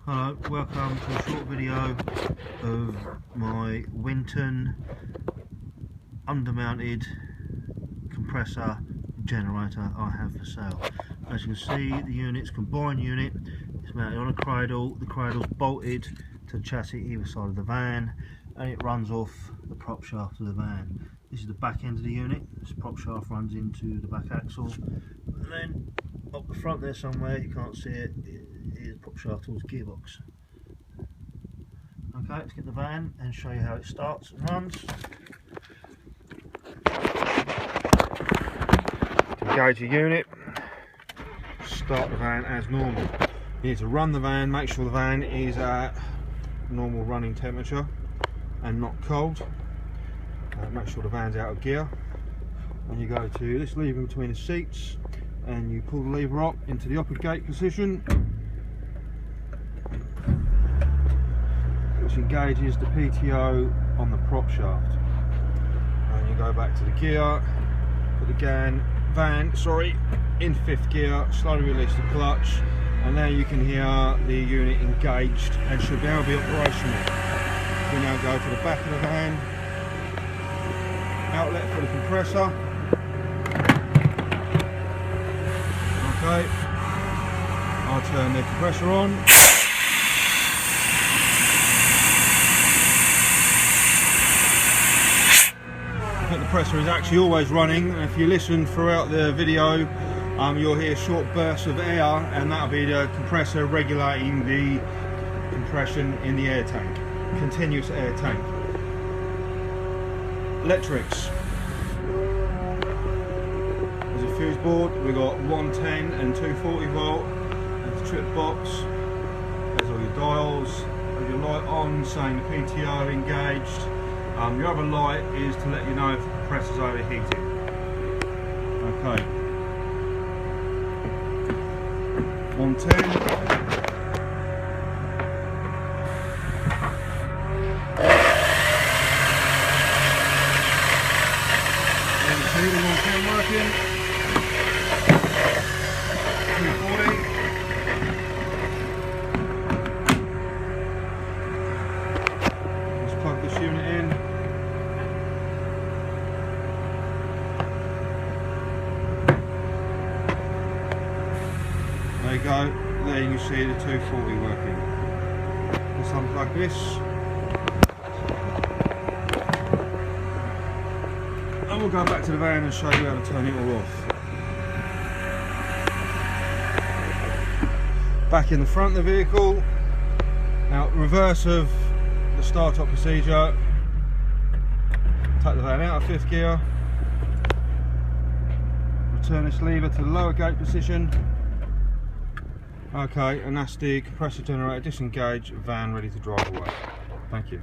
Hello, welcome to a short video of my Winton undermounted compressor generator I have for sale. As you can see, the unit's combined unit. It's mounted on a cradle. The cradle's bolted to the chassis either side of the van, and it runs off the prop shaft of the van. This is the back end of the unit. This prop shaft runs into the back axle, and then up the front there somewhere, you can't see it, is prop shaft towards gearbox. Okay, let's get the van and show you how it starts and runs. To engage the unit, start the van as normal. You need to run the van, make sure the van is at normal running temperature and not cold. Make sure the van's out of gear. And you go to this lever between the seats and you pull the lever up into the upper gate position, which engages the PTO on the prop shaft. And you go back to the gear, put the van in 5th gear, slowly release the clutch, and now you can hear the unit engaged and should now be operational. We now go to the back of the van, outlet for the compressor. Okay, I'll turn the compressor on. I think the compressor is actually always running, and if you listen throughout the video, you'll hear short bursts of air, and that'll be the compressor regulating the compression in the air tank, continuous air tank. Electrics. There's a fuse board. We've got 110 and 240 volt. There's a trip box. There's all your dials. There's your light on saying the PTO engaged. Your other light is to let you know if the compressor's overheating. Okay. 110. Working. 240. Let's plug this unit in. There you go. There you can see the 240 working. Let's unplug this. And we'll go back to the van and show you how to turn it all off. Back in the front of the vehicle. Now, reverse of the start-up procedure. Take the van out of 5th gear. Return this lever to the lower gate position. Okay, and that's the compressor generator disengaged, van ready to drive away. Thank you.